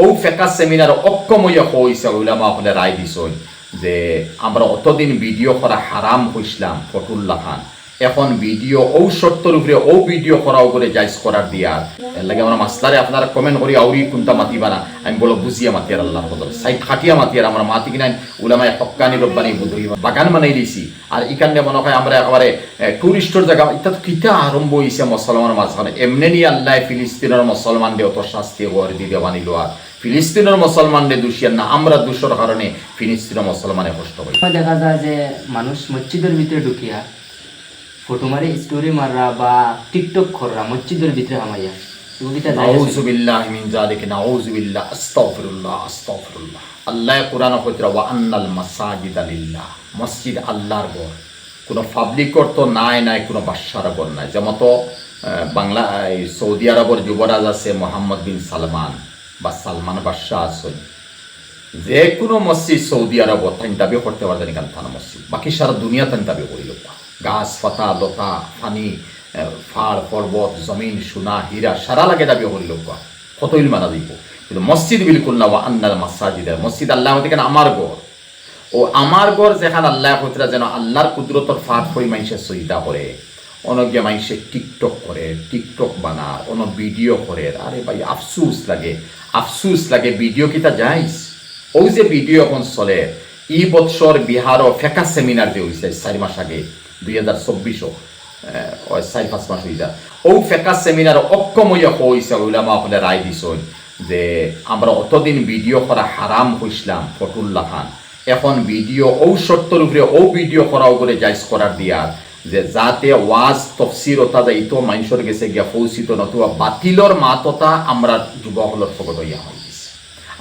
ও ফেকা seminar অক্ষময় হইছে উলামা হলে রায় দিছই যে আমরা অতদিন ভিডিও করা হারাম হইছিলাম ফটুল্লাহ খান এখন ভিডিও ও সত্যর উপরে ও ভিডিও করাও করে জায়জ করার দিয়ার এর লাগে আমরা মাসলারে আপনারা কমেন্ট করি আউরি কোনটা মাতিবা না আমি বলো বুঝিয়া মাতিয়ার আল্লাহর বদল সাইড খাটিয়া মাতিয়ার আমরা মাতি কিনা উলামায়ে হক্কানি রব্বানি বুধুই বাগান বানাই দিছি আর ইকানে মনে হয় আমরা একেবারে টুরিস্টর জায়গা এটা তো কিতা আরম্ভ হইছে মুসলমানের মাঝখানে এমনি নি আল্লাহ ফিলিস্তিনের মুসলমানদের অত শাস্তি করে দিতে বানিল আর ফিলিস্তিনের মুসলমানদের দোষী না আমরা দোষের কারণে ফিলিস্তিনের মুসলমানে কষ্ট হয়। দেখা যায় যে মানুষ মসজিদের ভিতরে ঢুকিয়া ফটো মারি স্টোরি মাররা বা টিকটক কররা মসজিদের ভিতরে হামাইয়া নাউযু বিল্লাহি মিন যালিকা নাউযু বিল্লাহ আস্তাগফিরুল্লাহ আস্তাগফিরুল্লাহ। আল্লাহ কোরআনে কইতরা ওয়া আন্নাল মাসাজিদা লিল্লাহ, মসজিদ আল্লাহর ঘর, কোনো পাবলিকর তো নাই কোনো বাদশার ঘর নাই। যেমন তো বাংলা সৌদি আরবের যুবরাজ আছে মোহাম্মদ বিন সালমান বা সালমান বাদশাহ আছে, যে কোনো মসজিদ সৌদি আরব তাই দাবি করতে পারতেন এখান থানা মসজিদ, বাকি সারা দুনিয়া তাই দাবি করিল। গাছ পাতা লতা পানি ফাড় পর্বত জমিন সোনা হীরা সারা লাগে দাবি করিল কতইল মানা দিব, কিন্তু মসজিদ বিলকুল না। আন্নাল মাসাজিদ, মসজিদ আল্লাহ কেন আমার ঘর, ও আমার ঘর যেখানে আল্লাহ কইতরা যেন আল্লাহর কুদরতর ফাঁক হয়ে মানুষের সহিদা করে, অনজ্ঞা মানুষের টিকটক করে, টিকটক বানার অন ভিডিও করে। আরে ভাই আফসুস লাগে ভিডিও কিতা যাইস। ওই যে ভিডিও এখন চলে ই বৎসর বিহারও ফেকা সেমিনার যে হয়েছে 4 মাস আগে 2024 4-5 মাস হয়ে যায়, ও ফেকা সেমিনার অক্ষময় হয়েছে উলামা হলে রায় দিছই যে আমরা অতদিন ভিডিও করা হারাম হইছিলাম ফটুল্লাহ খান এখন ভিডিও ও সত্যর উপরে ও ভিডিও করাও করে জায়জ করার দিয়ার যে যাতে ওয়াজ তফসির ওটা যাইতো মানুষের গেছে গিয়া পৌঁছিত নতুবা বাতিলর মাততা আমরা যুবকলের প্রকট হইয়া হয়।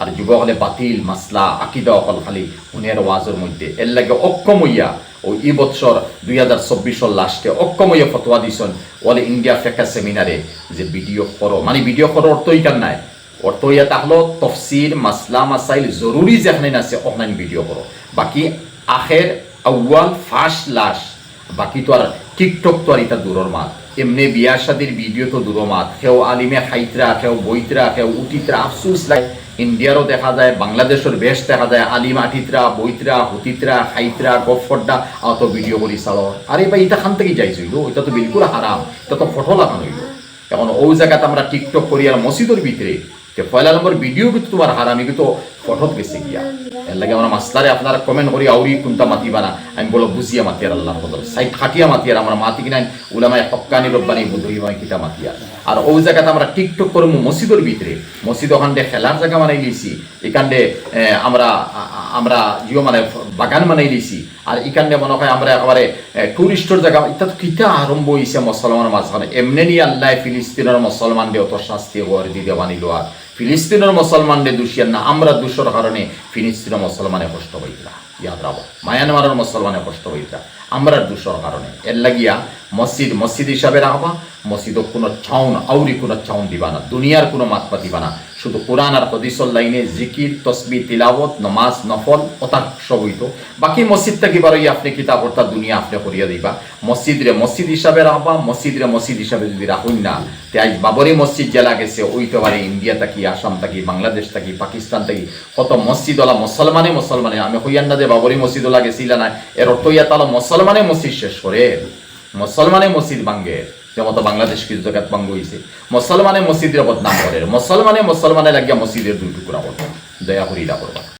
আর যুবক হলে বাতিল মাসলা আকিদা অকল খালি উনের ওয়াজের মধ্যে এর লাগে অক্ষম হইয়া ও ই বৎসর 2024 লাস্টে অক্ষম হইয়া ফতোয়া দিছেন অল ইন্ডিয়া ফেকা সেমিনারে যে ভিডিও করো, মানে ভিডিও করো অর্থই কার নাই, অর্থ হইয়া তাহলে তফসির মাসলা মাসাইল জরুরি যেখানে আছে অনলাইন ভিডিও করো, বাকি আখের আউয়াল ফার্স্ট লাস্ট বাকি তো আর টিকটক তো আর এটা দূরের মাত, এমনি বিয়া শাদির ভিডিও তো দূর মাত, কেউ আলিমে খাইতরা কেউ বইতরা কেউ উঠিতরা। আফসুস লাগে ইন্ডিয়ারও দেখা যায়, বাংলাদেশের বেশ দেখা যায়, আলিম আঠিতরা বইতরা হুতিতরা খাইতরা গফরডা অত ভিডিও করি চালো। আরে ভাই এটা খান থেকে যাইছিল, এটা তো বিলকুল হারাম, এটা তো ফটো লাগানো হইল। এখন ওই জায়গাতে আমরা টিকটক করি আর মসজিদের ভিতরে পয়লা নম্বর ভিডিও কিন্তু তোমার হারামি কিন্তু ফটোত গেছে গিয়া। এর লাগে আমরা মাসলারে আপনারা কমেন্ট করি আউরি কোনটা মাতিবা না আমি বলো বুঝিয়া মাতিয়ার আল্লাহর বদল সাইড খাটিয়া মাতিয়ার আমরা মাতি কিনা উলামায়ে হক্কানি রব্বানি বুধুই কিতা মাতিয়ার। আর ওই জায়গাতে আমরা টিকটক করবো মসজিদের ভিতরে, মসজিদ ওখান দিয়ে খেলার জায়গা বানাই লিছি, এখানে আমরা জিও মানে বাগান বানাই লিছি, আর এখানে মনে হয় আমরা একেবারে টুরিস্টর জায়গা। এটা তো কিতা আরম্ভ হয়েছে মুসলমানের মাঝখানে এমনি নি আল্লাহ ফিলিস্তিনের মুসলমানদের অত শাস্তি করে দিতে বানিল আর ফিলিস্তিনের মুসলমানদের দোষী না আমরা দোষের কারণে ফিলিস্তিনের মুসলমানে কষ্ট হইতরা, ইয়াদ রাখো মায়ানমারের মুসলমানে কষ্ট হইতরা আমরা দোষের কারণে। এর লাগিয়া মসজিদ হিসাবে রাখবা, মসজিদ কোনো ছাউন আউরি কোনো ছাউন দিবা না, দুনিয়ার কোনো মাত পাতিবা না, শুধু কোরআন আর হাদিসের লাইনে জিকির তসবিহ তিলাওয়াত নমাজ নফল ওটা সব হইতো। বাকি মসজিদটা কি বারই আপনি কিতাব অর্থাৎ দুনিয়া আপনি করিয়া দিবা। মসজিদ হিসাবে রাখবা, মসজিদ হিসাবে যদি রাখুন না তে আজ বাবরি মসজিদ জেলা গেছে ওইতে পারে ইন্ডিয়া থাকি আসাম থাকি বাংলাদেশ থাকি পাকিস্তান থাকি কত মসজিদওয়ালা মুসলমানে আমি হইয়ান না যে বাবরি মসজিদওয়ালা গেছিল না, এর অর্থ ইয়া তাহলে মুসলমানে মসজিদ শেষ করে মুসলমানে মসজিদ ভাঙ্গে, যেমন বাংলাদেশ কিছু জায়গায় ভাঙ্গ হয়েছে মুসলমানে মসজিদের বদনাম করে, মুসলমানে লাগিয়া মসজিদের দুই টুকরা করবো, দয়া করি এটা করবা।